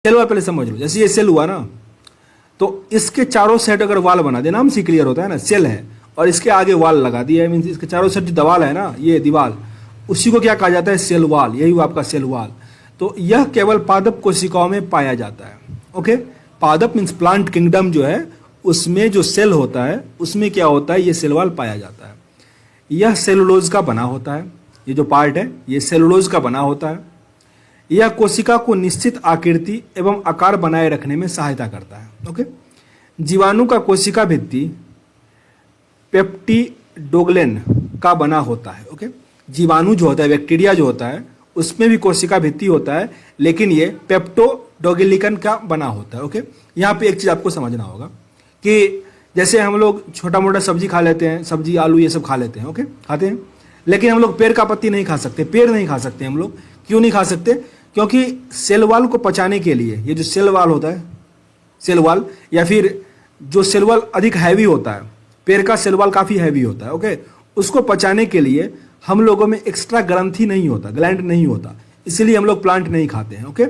Cell wall पहले समझ लो। जैसे ये सेल हुआ ना, तो इसके चारों साइड अगर वाल बना दे, नाम से क्लियर होता है ना, सेल है और इसके आगे वाल लगा दिया, मीन्स इसके चारों साइड जो दीवार है ना, ये दीवार, उसी को क्या कहा जाता है, सेल वॉल। यही हुआ आपका सेल वॉल। तो यह केवल पादप कोशिकाओं में पाया जाता है। ओके, पादप मीन्स प्लांट किंगडम जो है, उसमें जो सेल होता है उसमें क्या होता है, ये सेल वॉल पाया जाता है। यह सेलुलोज का बना होता है, ये जो पार्ट है ये सेलुलोज का बना होता है। यह कोशिका को निश्चित आकृति एवं आकार बनाए रखने में सहायता करता है। ओके, जीवाणु का कोशिका भित्ति पेप्टिडोग्लेन का बना होता है। ओके, जीवाणु जो होता है, बैक्टीरिया जो होता है, उसमें भी कोशिका भित्ति होता है, लेकिन ये पेप्टोडोग्लिकन का बना होता है। ओके, यहाँ पे एक चीज आपको समझना होगा कि जैसे हम लोग छोटा मोटा सब्जी खा लेते हैं, सब्जी आलू ये सब खा लेते हैं, ओके खाते हैं, लेकिन हम लोग पेड़ का पत्ती नहीं खा सकते, पेड़ नहीं खा सकते हम लोग। क्यों नहीं खा सकते? क्योंकि सेल वॉल को पचाने के लिए, ये जो सेल वॉल होता है, सेल वॉल या फिर जो सेल वॉल अधिक हैवी होता है, पेड़ का सेल वॉल काफ़ी हैवी होता है, ओके, उसको पचाने के लिए हम लोगों में एक्स्ट्रा ग्रंथि नहीं होता, ग्लैंड नहीं होता, इसलिए हम लोग प्लांट नहीं खाते हैं। ओके,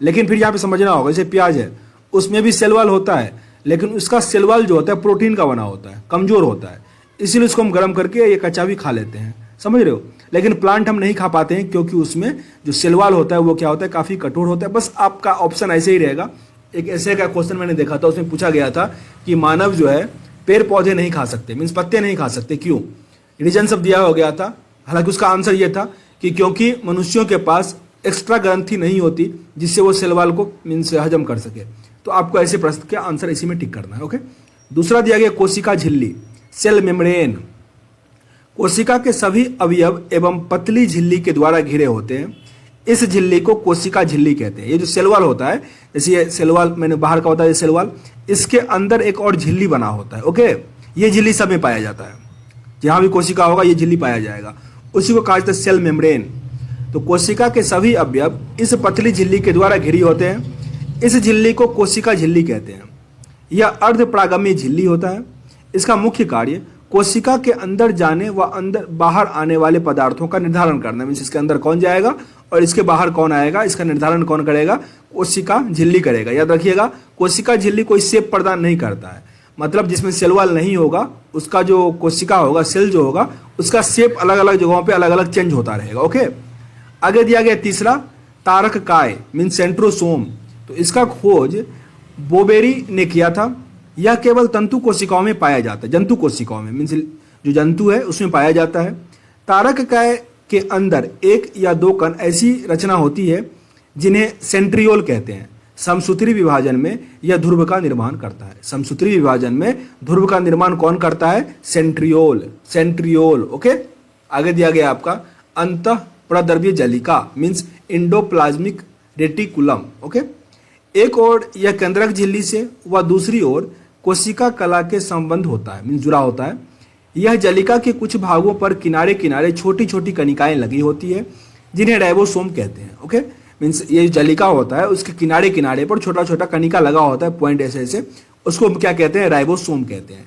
लेकिन फिर यहाँ पे समझना होगा, जैसे प्याज है, उसमें भी सेल वॉल होता है, लेकिन उसका सेल वॉल जो होता है प्रोटीन का बना होता है, कमजोर होता है, इसीलिए उसको हम गर्म करके ये कच्चा भी खा लेते हैं, समझ रहे हो। लेकिन प्लांट हम नहीं खा पाते हैं क्योंकि उसमें जो सेल वॉल होता है वो क्या होता है, काफ़ी कठोर होता है। बस आपका ऑप्शन ऐसे ही रहेगा। एक ऐसे का क्वेश्चन मैंने देखा था, उसमें पूछा गया था कि मानव जो है पेड़ पौधे नहीं खा सकते, मीन्स पत्ते नहीं खा सकते, क्यों? रीजन सब दिया हो गया था। हालांकि उसका आंसर ये था कि क्योंकि मनुष्यों के पास एक्स्ट्रा ग्रंथि नहीं होती जिससे वो सेल वॉल को मीन्स हजम कर सके। तो आपको ऐसे प्रश्न का आंसर इसी में टिक करना है। ओके, दूसरा दिया गया कोशिका झिल्ली, सेल मेम्ब्रेन। कोशिका के सभी अवयव एवं पतली झिल्ली के द्वारा घिरे होते हैं। इस झिल्ली को कोशिका झिल्ली कहते हैं। ये जो सेल वॉल होता है, जैसे ये सेल वॉल मैंने बाहर का बताया, सेल वॉल, इसके अंदर एक और झिल्ली बना होता है। ओके, ये झिल्ली सब में पाया जाता है, जहां भी कोशिका होगा ये झिल्ली पाया जाएगा, उसी को कहा जाता है सेल मेम्ब्रेन। तो कोशिका के सभी अवयव इस पतली झिल्ली के द्वारा घिरी होते हैं। इस झिल्ली को कोशिका झिल्ली कहते हैं। यह अर्धपरागमी झिल्ली होता है। इसका मुख्य कार्य कोशिका के अंदर जाने व अंदर बाहर आने वाले पदार्थों का निर्धारण करना, मीन्स इसके अंदर कौन जाएगा और इसके बाहर कौन आएगा, इसका निर्धारण कौन करेगा? कोशिका झिल्ली करेगा। याद रखिएगा, कोशिका झिल्ली कोई शेप प्रदान नहीं करता है, मतलब जिसमें सेल वॉल नहीं होगा उसका जो कोशिका होगा, सेल जो होगा, उसका शेप अलग अलग जगहों पे अलग अलग चेंज होता रहेगा। ओके, आगे दिया गया तीसरा तारक काय मीन्स सेंट्रोसोम। तो इसका खोज बोबेरी ने किया था। यह केवल तंतु कोशिकाओं में पाया जाता है, जंतु कोशिकाओं में, मीन्स जो जंतु है उसमें पाया जाता है। तारक काय के अंदर एक या दो कण ऐसी रचना होती है जिन्हें सेंट्रियोल कहते हैं। समसूत्री विभाजन में यह ध्रुव का निर्माण करता है। समसूत्री विभाजन में ध्रुव का निर्माण कौन करता है? Centriole, centriole. ओके, आगे दिया गया आपका अंतः प्रद्रव्य जलिका मीन्स इंडोप्लाज्मिक रेटिकुलम। ओके, एक ओर यह केंद्रक झिल्ली से व दूसरी ओर कोशिका कला के संबंध होता है, मीन्स जुड़ा होता है। यह जलिका के कुछ भागों पर किनारे किनारे छोटी छोटी कणिकाएं लगी होती है जिन्हें राइबोसोम कहते हैं। ओके, मीन्स ये जो जलिका होता है उसके किनारे किनारे पर छोटा छोटा कणिका लगा होता है, पॉइंट ऐसे ऐसे, उसको हम क्या कहते हैं? राइबोसोम कहते हैं।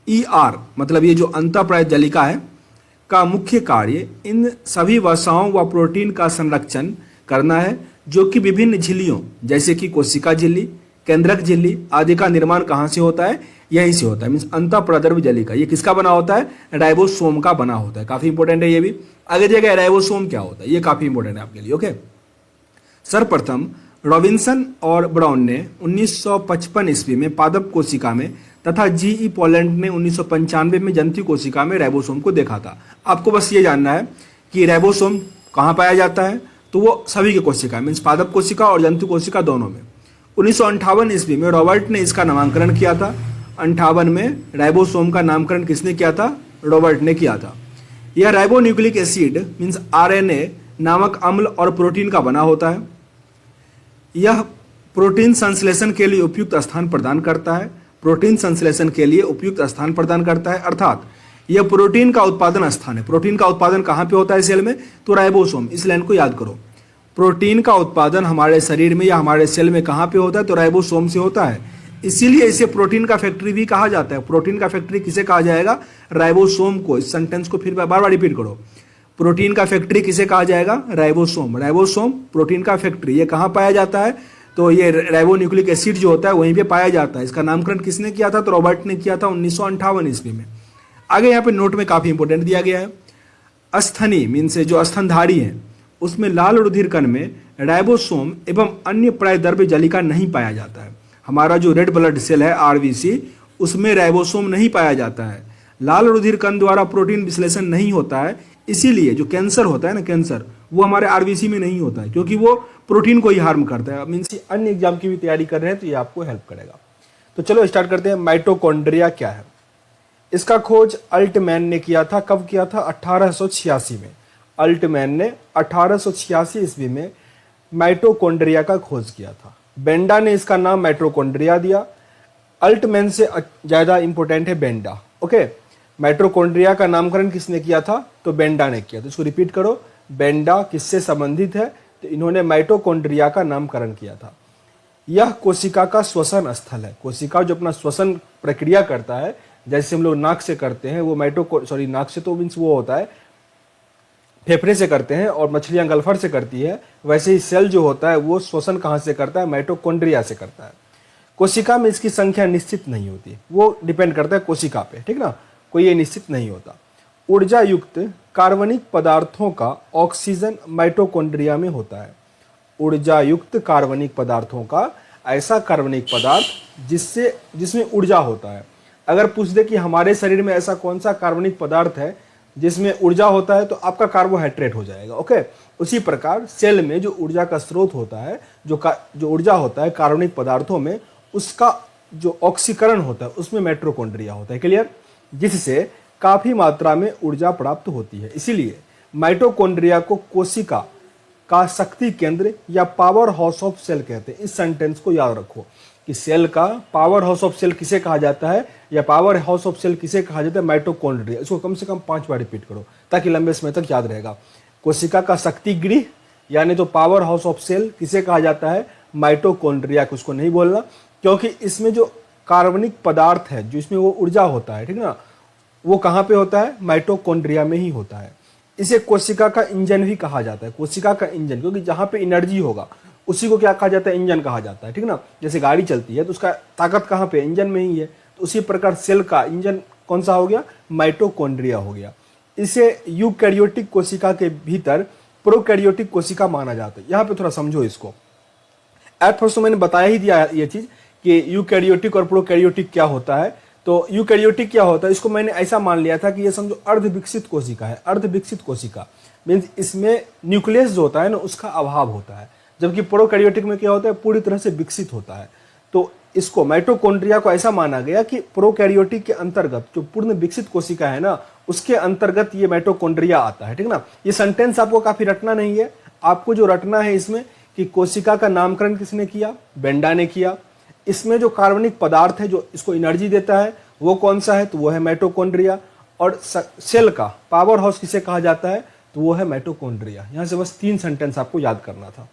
ER मतलब ये जो अंतःप्राय जलिका है का मुख्य कार्य इन सभी वसाओं व प्रोटीन का संरक्षण करना है जो कि विभिन्न झिल्लियों जैसे कि कोशिका झिल्ली, केंद्रक झिल्ली आदि का निर्माण कहाँ से होता है? यहीं से होता है। मीन्स अंतःप्रद्रव्य जलिका ये किसका बना होता है? राइबोसोम का बना होता है। काफी इंपॉर्टेंट है ये भी। आगे दिया गया राइबोसोम क्या होता है, ये काफी इंपॉर्टेंट है आपके लिए। ओके, सर्वप्रथम रॉबिन्सन और ब्राउन ने 1955 ईस्वी में पादप कोशिका में तथा GE पोलैंड ने 1995 में जंतु कोशिका में राइबोसोम को देखा था। आपको बस ये जानना है कि राइबोसोम कहाँ पाया जाता है, तो वो सभी की कोशिका मीन्स पादप कोशिका और जंतु कोशिका दोनों में। 1958 ईस्वी में रॉबर्ट ने इसका नामकरण किया था। 58 में राइबोसोम का नामकरण किसने किया था? रॉबर्ट ने किया था। यह राइबोन्यूक्लिक एसिड मीन्स RNA नामक अम्ल और प्रोटीन का बना होता है। यह प्रोटीन संश्लेषण के लिए उपयुक्त स्थान प्रदान करता है। प्रोटीन संश्लेषण के लिए उपयुक्त स्थान प्रदान करता है, अर्थात यह प्रोटीन का उत्पादन स्थान है। प्रोटीन का उत्पादन कहाँ पे होता है सेल में? तो राइबोसोम। इस लाइन को याद करो, प्रोटीन का उत्पादन हमारे शरीर में या हमारे सेल में कहाँ पे होता है? तो राइबोसोम से होता है। इसीलिए इसे प्रोटीन का फैक्ट्री भी कहा जाता है। प्रोटीन का फैक्ट्री किसे कहा जाएगा? राइबोसोम को। इस सेंटेंस को फिर बार बार रिपीट करो, प्रोटीन का फैक्ट्री किसे कहा जाएगा? राइबोसोम। राइबोसोम प्रोटीन का फैक्ट्री, ये कहाँ पाया जाता है? तो ये राइबोन्यूक्लिक एसिड जो होता है वहीं पे पाया जाता है। इसका नामकरण किसने किया था? तो रॉबर्ट ने किया था 1958 ईस्वी में। आगे यहाँ पे नोट में काफी इंपॉर्टेंट दिया गया है, अस्थनि मीन्स जो स्तनधारी है उसमें लाल रुधिर कण में राइबोसोम एवं अन्य प्रायद्रव्य जलिका नहीं पाया जाता है। हमारा जो रेड ब्लड सेल है आरबीसी, उसमें राइबोसोम नहीं पाया जाता है। लाल रुधिर कण द्वारा प्रोटीन विश्लेषण नहीं होता है, इसीलिए जो कैंसर होता है ना, कैंसर वो हमारे आरबीसी में नहीं होता है, क्योंकि वो प्रोटीन को ही हार्म करता है। मीन्स अन्य एग्जाम की भी तैयारी कर रहे हैं तो ये आपको हेल्प करेगा। तो चलो स्टार्ट करते हैं। माइटोकॉन्ड्रिया क्या है? इसका खोज अल्टमैन ने किया था। कब किया था? 1886 में। अल्टमैन ने 1886 ईस्वी में माइटोकॉन्ड्रिया का खोज किया था। बेंडा ने इसका नाम माइटोकॉन्ड्रिया दिया। अल्टमैन से ज्यादा इंपॉर्टेंट है बेंडा। ओके, माइटोकॉन्ड्रिया का नामकरण किसने किया था? तो बेंडा ने किया। तो इसको रिपीट करो, बेंडा किससे संबंधित है? तो इन्होंने माइटोकॉन्ड्रिया का नामकरण किया था। यह कोशिका का श्वसन स्थल है। कोशिका जो अपना श्वसन प्रक्रिया करता है, जैसे हम लोग नाक से करते हैं, वो नाक से तो मीन्स वो होता है, फेफड़े से करते हैं, और मछलियां गल्फर से करती है, वैसे ही सेल जो होता है वो श्वसन कहाँ से करता है? माइटोकॉन्ड्रिया से करता है। कोशिका में इसकी संख्या निश्चित नहीं होती, वो डिपेंड करता है कोशिका पे, ठीक ना, कोई ये निश्चित नहीं होता। ऊर्जा युक्त कार्बनिक पदार्थों का ऑक्सीजन माइटोकॉन्ड्रिया में होता है। ऊर्जा युक्त कार्बनिक पदार्थों का ऐसा कार्बनिक पदार्थ जिसमें ऊर्जा होता है। अगर पूछ दे कि हमारे शरीर में ऐसा कौन सा कार्बनिक पदार्थ है जिसमें ऊर्जा होता है, तो आपका कार्बोहाइड्रेट हो जाएगा। ओके, उसी प्रकार सेल में जो ऊर्जा का स्रोत होता है, जो ऊर्जा होता है कार्बनिक पदार्थों में, उसका जो ऑक्सीकरण होता है उसमें माइटोकॉन्ड्रिया होता है। क्लियर? जिससे काफी मात्रा में ऊर्जा प्राप्त होती है। इसीलिए माइटोकॉन्ड्रिया को कोशिका का शक्ति केंद्र या पावर हाउस ऑफ सेल कहते हैं। इस सेंटेंस को याद रखो कि सेल का पावर हाउस ऑफ सेल किसे कहा जाता है, या पावर हाउस ऑफ सेल किसे कहा जाता है? माइटोकॉन्ड्रिया। इसको कम से कम 5 बार रिपीट करो ताकि लंबे समय तक याद रहेगा। कोशिका का शक्ति गृह यानी तो पावर हाउस ऑफ सेल किसे कहा जाता है? माइटोकॉन्ड्रिया। को उसको नहीं बोलना, क्योंकि इसमें जो कार्बनिक पदार्थ है, जो इसमें वो ऊर्जा होता है, ठीक ना, वो कहाँ पे होता है? माइटोकॉन्ड्रिया में ही होता है। इसे कोशिका का इंजन भी कहा जाता है। कोशिका का इंजन, क्योंकि जहाँ पे एनर्जी होगा उसी को क्या कहा जाता है? इंजन कहा जाता है, ठीक ना। जैसे गाड़ी चलती है तो उसका ताकत कहाँ पे? इंजन में ही है। तो उसी प्रकार सेल का इंजन कौन सा हो गया? माइटोकॉन्ड्रिया हो गया। इसे यूकैरियोटिक कोशिका के भीतर प्रोकैरियोटिक कोशिका माना जाता है। यहाँ पे थोड़ा समझो इसको। एट फर्स्ट तो मैंने बताया ही दिया ये चीज कि यूकैरियोटिक और प्रोकैरियोटिक क्या होता है। तो यूकैरियोटिक क्या होता है, इसको मैंने ऐसा मान लिया था कि ये समझो अर्धविकसित कोशिका है। अर्धविकसित कोशिका मीन्स इसमें न्यूक्लियस जो होता है ना, उसका अभाव होता है, जबकि प्रोकैरियोटिक में क्या होता है? पूरी तरह से विकसित होता है। तो इसको माइटोकॉन्ड्रिया को ऐसा माना गया कि प्रोकैरियोटिक के अंतर्गत जो पूर्ण विकसित कोशिका है ना, उसके अंतर्गत ये माइटोकॉन्ड्रिया आता है, ठीक ना। ये सेंटेंस आपको काफी रटना नहीं है, आपको जो रटना है इसमें कि कोशिका का नामकरण किसने किया? बेंडा ने किया। इसमें जो कार्बनिक पदार्थ है जो इसको एनर्जी देता है वो कौन सा है? तो वो है माइटोकॉन्ड्रिया। और सेल का पावर हाउस किसे कहा जाता है? तो वो है माइटोकॉन्ड्रिया। यहां से बस 3 सेंटेंस आपको याद करना था।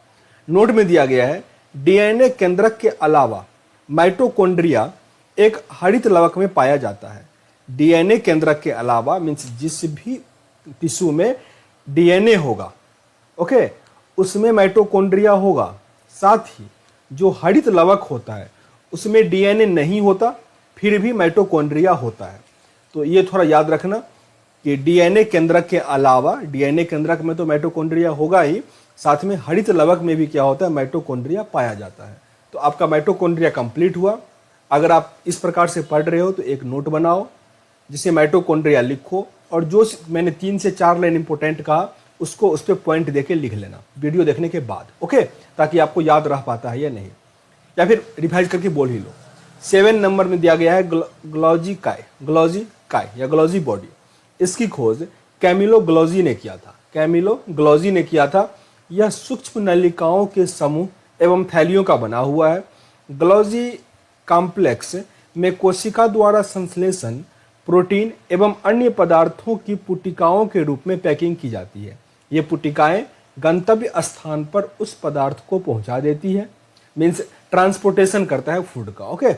नोट में दिया गया है, डीएनए केंद्रक के अलावा माइटोकॉन्ड्रिया एक हरित लवक में पाया जाता है। डीएनए केंद्रक के अलावा मीन्स जिस भी टिश्यू में डीएनए होगा, ओके, उसमें माइटोकॉन्ड्रिया होगा। साथ ही जो हरित लवक होता है उसमें डीएनए नहीं होता, फिर भी माइटोकॉन्ड्रिया होता है। तो ये थोड़ा याद रखना कि डीएनए केंद्रक के अलावा, डीएनए केंद्रक में तो माइटोकॉन्ड्रिया होगा ही, साथ में हरित लवक में भी क्या होता है? माइटोकॉन्ड्रिया पाया जाता है। तो आपका माइटोकॉन्ड्रिया कंप्लीट हुआ। अगर आप इस प्रकार से पढ़ रहे हो तो एक नोट बनाओ जिसे माइटोकॉन्ड्रिया लिखो, और जो मैंने 3 से 4 लाइन इंपॉर्टेंट कहा उसको उस पर पॉइंट देके लिख लेना वीडियो देखने के बाद, ओके, ताकि आपको याद रह पाता है या नहीं, या फिर रिवाइज करके बोल ही लो। 7 नंबर में दिया गया है ग्लॉजी काय या ग्लॉजी बॉडी। इसकी खोज कैमिलो ग्लॉजी ने किया था। कैमिलो ग्लॉजी ने किया था। यह सूक्ष्म नलिकाओं के समूह एवं थैलियों का बना हुआ है। ग्लॉजी कॉम्प्लेक्स में कोशिका द्वारा संश्लेषण प्रोटीन एवं अन्य पदार्थों की पुटिकाओं के रूप में पैकिंग की जाती है। ये पुटिकाएं गंतव्य स्थान पर उस पदार्थ को पहुंचा देती है, मीन्स ट्रांसपोर्टेशन करता है फूड का, ओके।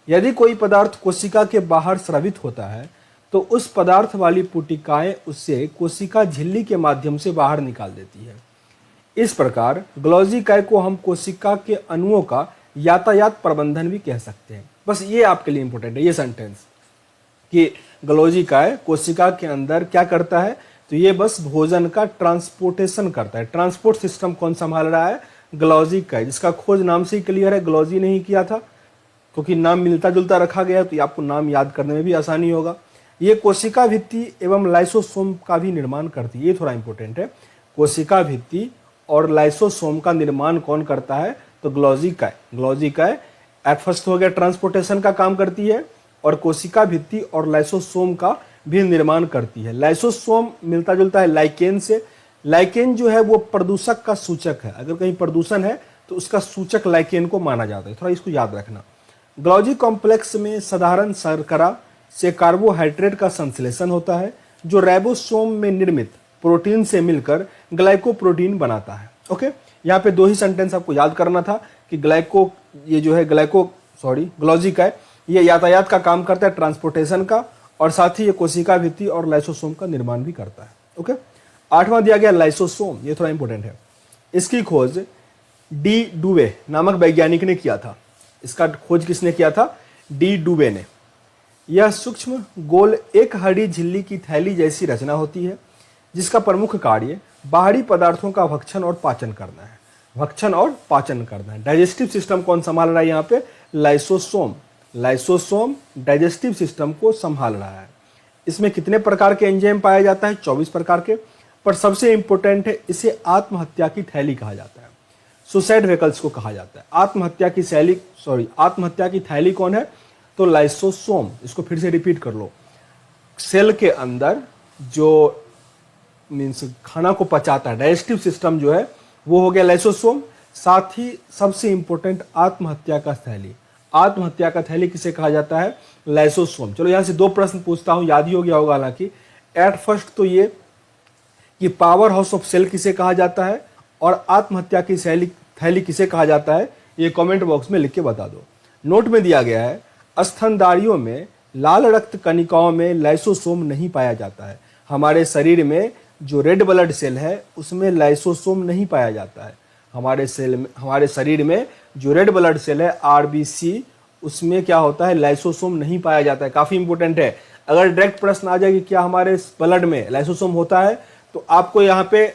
यदि कोई पदार्थ कोशिका के बाहर स्रावित होता है तो उस पदार्थ वाली पुटिकाएं उससे कोशिका झिल्ली के माध्यम से बाहर निकाल देती है। इस प्रकार ग्लॉजी काय को हम कोशिका के अणुओं का यातायात प्रबंधन भी कह सकते हैं। बस ये आपके लिए इंपॉर्टेंट है ये सेंटेंस कि ग्लॉजी काय कोशिका के अंदर क्या करता है, तो ये बस भोजन का ट्रांसपोर्टेशन करता है। ट्रांसपोर्ट सिस्टम कौन संभाल रहा है, ग्लॉजी काय, जिसका खोज नाम से ही क्लियर है, ग्लॉजी ने ही किया था, क्योंकि नाम मिलता जुलता रखा गया तो ये आपको नाम याद करने में भी आसानी होगा। ये कोशिका भित्ति एवं लाइसोसोम का भी निर्माण करती है, ये थोड़ा इंपॉर्टेंट है। कोशिका भित्ति और लाइसोसोम का निर्माण कौन करता है, तो ग्लॉजी काय। ग्लॉजी काय एट फर्स्ट हो गया ट्रांसपोर्टेशन का काम करती है और कोशिका भित्ति और लाइसोसोम का भी निर्माण करती है। लाइसोसोम मिलता जुलता है लाइकेन से। लाइकेन जो है वो प्रदूषक का सूचक है, अगर कहीं प्रदूषण है तो उसका सूचक लाइकेन को माना जाता है, थोड़ा इसको याद रखना। ग्लॉजी कॉम्प्लेक्स में साधारण शर्करा से कार्बोहाइड्रेट का संश्लेषण होता है जो राइबोसोम में निर्मित प्रोटीन से मिलकर ग्लाइकोप्रोटीन बनाता है। ओके, यहाँ पे दो ही सेंटेंस आपको याद करना था कि ग्लॉजी काय ये यातायात का काम करता है, ट्रांसपोर्टेशन का, और साथ ही ये कोशिका भित्ति और लाइसोसोम का निर्माण भी करता है। ओके, 8वां दिया गया लाइसोसोम, ये थोड़ा इंपॉर्टेंट है। इसकी खोज डी डुवे नामक वैज्ञानिक ने किया था। इसका खोज किसने किया था, डी डुवे ने। यह सूक्ष्म गोल एक हड्डी झिल्ली की थैली जैसी रचना होती है जिसका प्रमुख कार्य बाहरी पदार्थों का भक्षण और पाचन करना है। भक्षण और पाचन करना है। डाइजेस्टिव सिस्टम कौन संभाल रहा है यहाँ पे, लाइसोसोम। लाइसोसोम डाइजेस्टिव सिस्टम को संभाल रहा है। इसमें कितने प्रकार के एंजाइम पाया जाता है, 24 प्रकार के, पर सबसे इंपॉर्टेंट है इसे आत्महत्या की थैली कहा जाता है, सुसाइड व्हीकल्स को कहा जाता है। आत्महत्या की थैली कौन है, तो लाइसोसोम। इसको फिर से रिपीट कर लो, सेल के अंदर जो मीन्स खाना को पचाता है, डाइजेस्टिव सिस्टम जो है वो हो गया लाइसोसोम। साथ ही सबसे इंपॉर्टेंट आत्महत्या का थैली। आत्महत्या का थैली किसे कहा जाता है, लाइसोसोम। चलो यहाँ से दो प्रश्न पूछता हूँ, याद ही हो गया होगा हालांकि। एट फर्स्ट तो ये कि पावर हाउस ऑफ सेल किसे कहा जाता है और आत्महत्या की थैली किसे कहा जाता है, ये कमेंट बॉक्स में लिख के बता दो। नोट में दिया गया है, स्तनधारियों में लाल रक्त कणिकाओं में लाइसोसोम नहीं पाया जाता है। हमारे शरीर में जो रेड ब्लड सेल है उसमें लाइसोसोम नहीं पाया जाता है। हमारे शरीर में जो रेड ब्लड सेल है आरबीसी, उसमें क्या होता है, लाइसोसोम नहीं पाया जाता है। काफी इंपॉर्टेंट है। अगर डायरेक्ट प्रश्न आ जाए कि क्या हमारे ब्लड में लाइसोसोम होता है, तो आपको यहाँ पे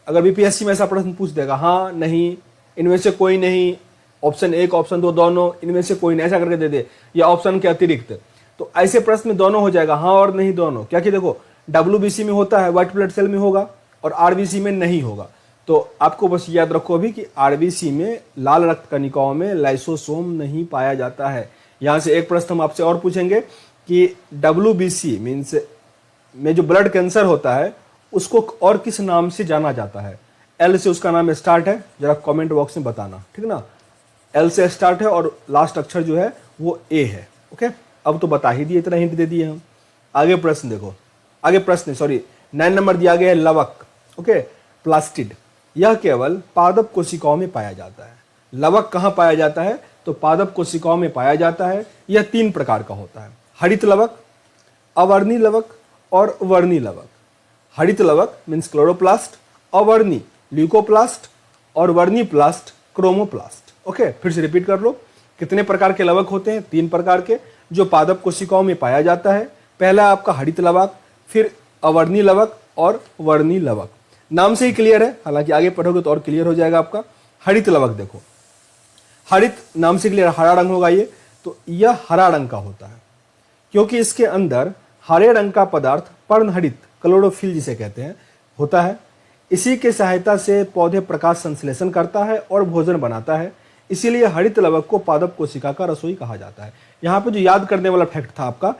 अगर बीपीएससी में ऐसा प्रश्न पूछ देगा, हाँ नहीं, इनमें से कोई नहीं, ऑप्शन 1 ऑप्शन 2 दोनों, इनमें से कोई नहीं, ऐसा करके दे दे, या ऑप्शन के अतिरिक्त, तो ऐसे प्रश्न में दोनों हो जाएगा, हाँ और नहीं दोनों। क्या कि देखो डब्ल्यूबीसी में होता है, व्हाइट ब्लड सेल में होगा, और आरबीसी में नहीं होगा। तो आपको बस याद रखो अभी कि आरबीसी में लाल रक्त कणिकाओं में लाइसोसोम नहीं पाया जाता है। यहाँ से एक प्रश्न हम आपसे और पूछेंगे कि डब्ल्यूबीसी मीन्स में जो ब्लड कैंसर होता है उसको और किस नाम से जाना जाता है। एल से उसका नाम स्टार्ट है, जरा कमेंट बॉक्स में बताना, ठीक ना। एल से स्टार्ट है और लास्ट अक्षर जो है वो ए है। ओके, अब तो बता ही दिए, इतना हिंट दे दिए हम। आगे प्रश्न देखो, आगे प्रश्न 9 नंबर दिया गया है लवक। Okay, plastid. यह केवल पादप कोशिकाओं में पाया जाता है। लवक कहाँ पाया जाता है, तो पादप कोशिकाओं में पाया जाता है। यह 3 प्रकार का होता है, हरित लवक, अवर्णी लवक और वर्णी लवक। हरित लवक मीन्स क्लोरोप्लास्ट, अवर्णी ल्यूकोप्लास्ट और वर्णी प्लास्ट क्रोमोप्लास्ट। ओके, फिर से रिपीट कर लो, कितने प्रकार के लवक होते हैं, 3 प्रकार के, जो पादप कोशिकाओं में पाया जाता है। पहला आपका हरित लवक, फिर अवर्णी लवक और वर्णी लवक। नाम से ही क्लियर है, हालांकि आगे पढ़ोगे तो और क्लियर हो जाएगा आपका। हरित लवक देखो, हरित नाम से क्लियर, हरा रंग होगा ये, तो यह हरा रंग का होता है क्योंकि इसके अंदर हरे रंग का पदार्थ पर्णहरित, क्लोरोफिल जिसे कहते हैं, होता है। इसी के सहायता से पौधे प्रकाश संश्लेषण करता है और भोजन बनाता है। इसीलिए हरित लवक को पादप कोशिका का रसोई कहा जाता है। यहाँ पे जो याद करने वाला फैक्ट था आपका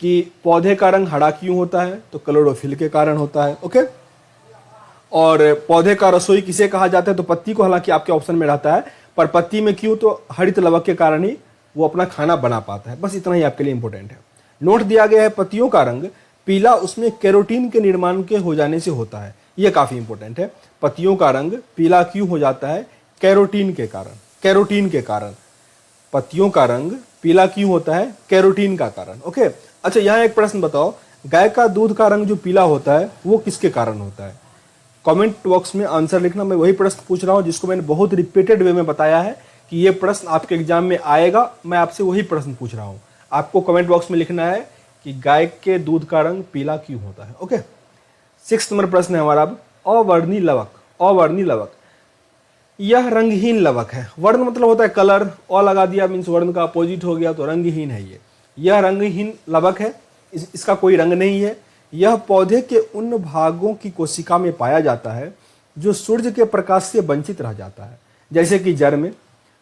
कि पौधे का रंग हरा क्यों होता है, तो क्लोरोफिल के कारण होता है। ओके, और पौधे का रसोई किसे कहा जाता है, तो पत्ती को, हालांकि आपके ऑप्शन में रहता है, पर पत्ती में क्यों, तो हरित लवक के कारण ही वो अपना खाना बना पाता है। बस इतना ही आपके लिए इंपॉर्टेंट है। नोट दिया गया है, पत्तियों का रंग पीला उसमें कैरोटीन के निर्माण के हो जाने से होता है। यह काफी इंपॉर्टेंट है, पत्तियों का रंग पीला क्यों हो जाता है, कैरोटीन के कारण। कैरोटीन के कारण पत्तियों का रंग पीला क्यों होता है, कैरोटीन का कारण। ओके, अच्छा यहाँ एक प्रश्न बताओ, गाय का दूध का रंग जो पीला होता है वो किसके कारण होता है, कमेंट बॉक्स में आंसर लिखना। मैं वही प्रश्न पूछ रहा हूँ जिसको मैंने बहुत रिपीटेड वे में बताया है कि ये प्रश्न आपके एग्जाम में आएगा। मैं आपसे वही प्रश्न पूछ रहा हूँ। आपको कमेंट बॉक्स में लिखना है कि गाय के दूध का रंग पीला क्यों होता है। ओके, 6 नंबर प्रश्न है हमारा अब, अवर्णी लवक। अवर्णी लवक, यह रंगहीन लवक है। वर्ण मतलब होता है कलर, अ लगा दिया मीन्स वर्ण का अपोजिट हो गया, तो रंगहीन है ये। यह रंगहीन लवक है, इसका कोई रंग नहीं है। यह पौधे के उन भागों की कोशिका में पाया जाता है जो सूर्य के प्रकाश से वंचित रह जाता है, जैसे कि जड़ में,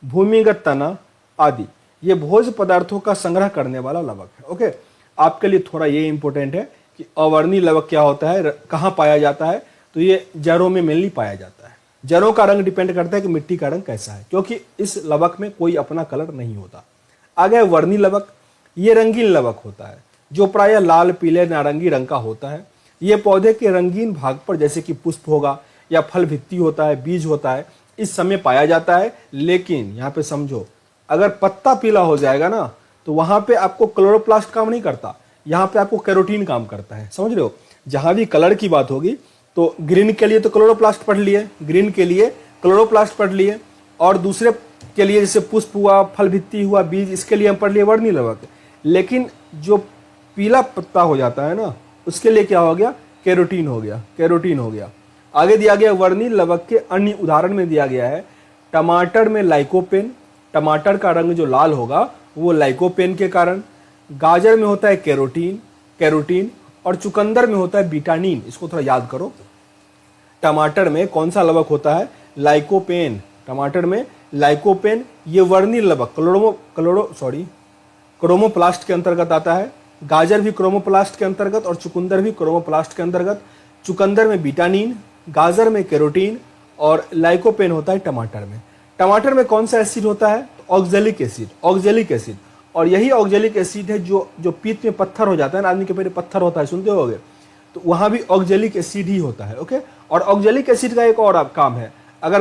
भूमिगत तना आदि। ये भोज्य पदार्थों का संग्रह करने वाला लवक है। ओके, आपके लिए थोड़ा ये इंपॉर्टेंट है कि अवर्णी लवक क्या होता है, कहाँ पाया जाता है। तो ये जड़ों में मेनली पाया जाता है। जड़ों का रंग डिपेंड करता है कि मिट्टी का रंग कैसा है, क्योंकि इस लवक में कोई अपना कलर नहीं होता। आगे वर्णी लवक, ये रंगीन लवक होता है जो प्रायः लाल, पीले, नारंगी रंग का होता है। ये पौधे के रंगीन भाग पर, जैसे कि पुष्प होगा या फल भित्ति होता है, बीज होता है, इस समय पाया जाता है। लेकिन यहाँ पे समझो, अगर पत्ता पीला हो जाएगा ना, तो वहां पे आपको क्लोरोप्लास्ट काम नहीं करता, यहाँ पे आपको कैरोटीन काम करता है। समझ रहे हो, जहां भी कलर की बात होगी तो ग्रीन के लिए तो क्लोरोप्लास्ट पढ़ लिए, ग्रीन के लिए क्लोरोप्लास्ट पढ़ लिए, और दूसरे के लिए जैसे पुष्प हुआ, फल भित्ति हुआ, बीज, इसके लिए हम पढ़ लिए वर्णी लवक। लेकिन जो पीला पत्ता हो जाता है ना, उसके लिए क्या हो गया, कैरोटीन हो गया, कैरोटीन हो गया। आगे दिया गया वर्णी लवक के अन्य उदाहरण में दिया गया है टमाटर में लाइकोपेन, टमाटर का रंग जो लाल होगा वो लाइकोपेन के कारण। गाजर में होता है कैरोटीन, कैरोटीन, और चुकंदर में होता है बिटानिन। इसको थोड़ा याद करो, टमाटर में कौन सा लवक होता है, लाइकोपेन। टमाटर में लाइकोपेन, ये वर्णी लवक क्रोमोप्लास्ट के अंतर्गत आता है। गाजर भी क्रोमोप्लास्ट के अंतर्गत और चुकंदर भी क्रोमोप्लास्ट के अंतर्गत। चुकंदर में बिटानिन, गाजर में कैरोटीन, और लाइकोपेन होता है टमाटर में। टमाटर में कौन सा एसिड होता है, ऑक्जेलिक एसिड, ऑक्जेलिक एसिड। और यही ऑक्जेलिक एसिड है जो पीत में पत्थर हो जाता है ना, आदमी के पेट में पत्थर होता है, सुनते होगे, तो वहां भी ऑक्जेलिक एसिड ही होता है। ओके, और ऑक्जेलिक एसिड का एक और काम है, अगर